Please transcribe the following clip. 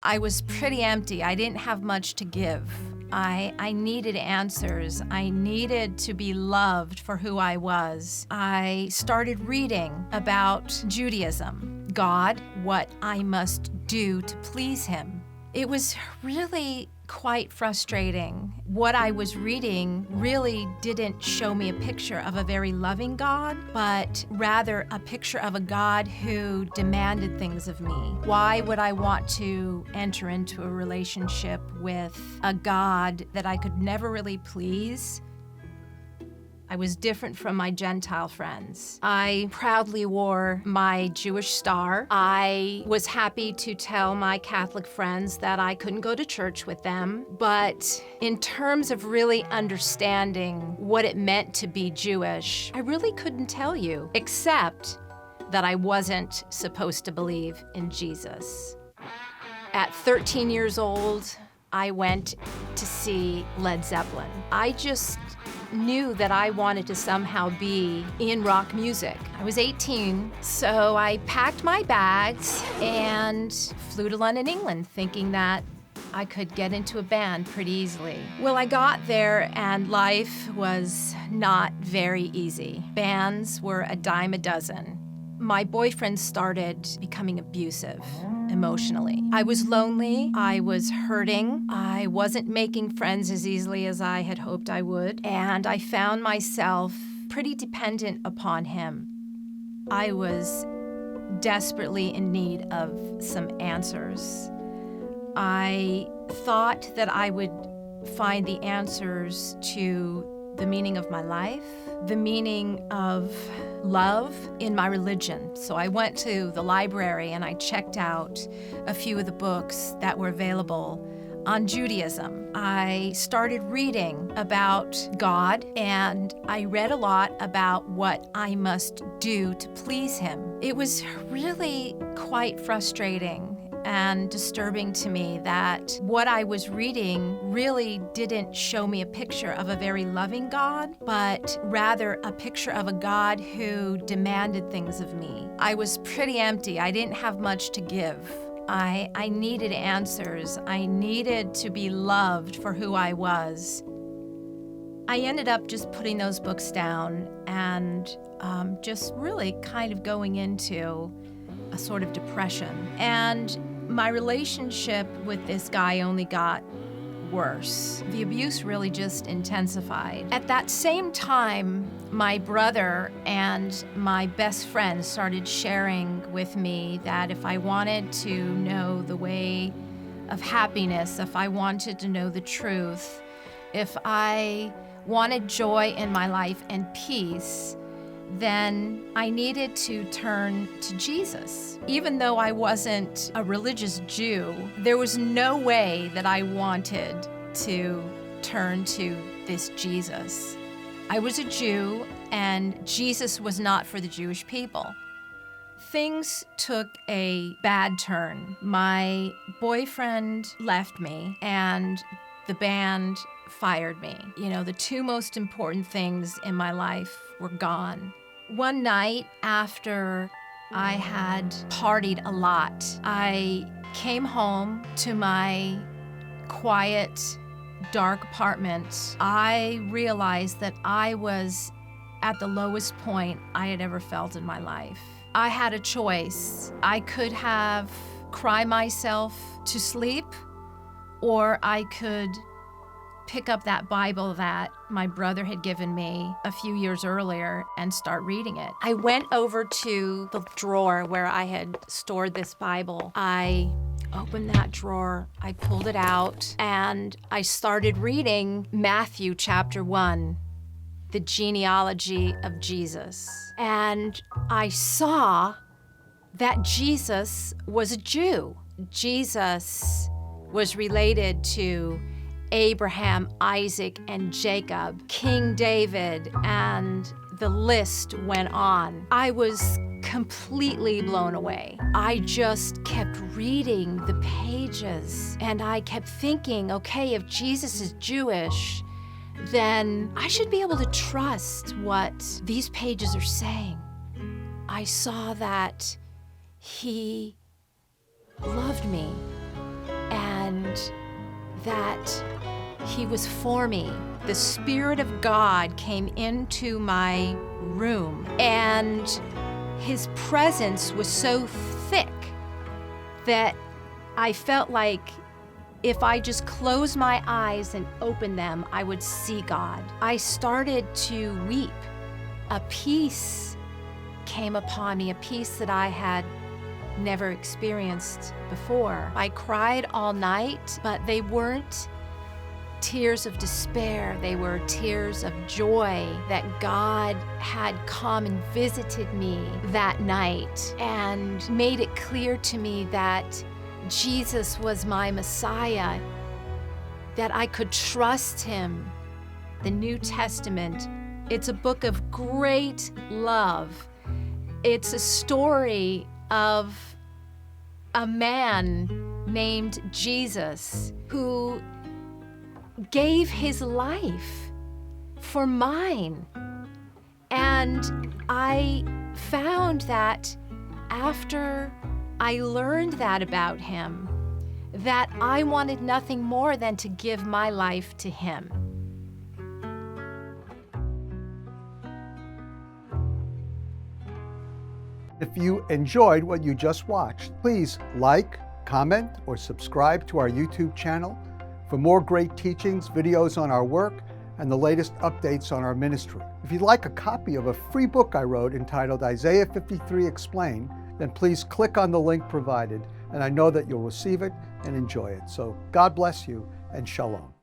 I was pretty empty. I didn't have much to give. I needed answers. I needed to be loved for who I was. I started reading about Judaism, God, what I must do to please Him. It was really quite frustrating. What I was reading really didn't show me a picture of a very loving God, but rather a picture of a God who demanded things of me. Why would I want to enter into a relationship with a God that I could never really please? I was different from my Gentile friends. I proudly wore my Jewish star. I was happy to tell my Catholic friends that I couldn't go to church with them. But in terms of really understanding what it meant to be Jewish, I really couldn't tell you, except that I wasn't supposed to believe in Jesus. At 13 years old, I went to see Led Zeppelin. I just knew that I wanted to somehow be in rock music. I was 18, so I packed my bags and flew to London, England, thinking that I could get into a band pretty easily. Well, I got there and life was not very easy. Bands were a dime a dozen. My boyfriend started becoming abusive emotionally. I was lonely, I was hurting, I wasn't making friends as easily as I had hoped I would, and I found myself pretty dependent upon him. I was desperately in need of some answers. I thought that I would find the answers to the meaning of my life, the meaning of love in my religion. So I went to the library and I checked out a few of the books that were available on Judaism. I started reading about God, and I read a lot about what I must do to please Him. It was really quite frustrating and disturbing to me that what I was reading really didn't show me a picture of a very loving God, but rather a picture of a God who demanded things of me. I was pretty empty. I didn't have much to give. I needed answers. I needed to be loved for who I was. I ended up just putting those books down and just really kind of going into a sort of depression. And my relationship with this guy only got worse. The abuse really just intensified. At that same time, my brother and my best friend started sharing with me that if I wanted to know the way of happiness, if I wanted to know the truth, if I wanted joy in my life and peace, then I needed to turn to Jesus. Even though I wasn't a religious Jew, there was no way that I wanted to turn to this Jesus. I was a Jew, and Jesus was not for the Jewish people. Things took a bad turn. My boyfriend left me, and the band fired me. You know, the two most important things in my life were gone. One night after I had partied a lot, I came home to my quiet, dark apartment. I realized that I was at the lowest point I had ever felt in my life. I had a choice. I could have cried myself to sleep, or I could pick up that Bible that my brother had given me a few years earlier and start reading it. I went over to the drawer where I had stored this Bible. I opened that drawer, I pulled it out, and I started reading Matthew chapter 1, the genealogy of Jesus. And I saw that Jesus was a Jew. Jesus was related to Abraham, Isaac, and Jacob, King David, and the list went on. I was completely blown away. I just kept reading the pages, and I kept thinking, okay, if Jesus is Jewish, then I should be able to trust what these pages are saying. I saw that He loved me. that He was for me. The Spirit of God came into my room, and His presence was so thick that I felt like if I just closed my eyes and opened them, I would see God. I started to weep. A peace came upon me, a peace that I had never experienced before. I cried all night, but they weren't tears of despair. They were tears of joy that God had come and visited me that night and made it clear to me that Jesus was my Messiah, that I could trust Him. The New Testament, it's a book of great love. It's a story of a man named Jesus who gave his life for mine. And I found that after I learned that about him, that I wanted nothing more than to give my life to him. If you enjoyed what you just watched, please like, comment, or subscribe to our YouTube channel for more great teachings, videos on our work, and the latest updates on our ministry. If you'd like a copy of a free book I wrote entitled Isaiah 53 Explained, then please click on the link provided, and I know that you'll receive it and enjoy it. So God bless you, and shalom.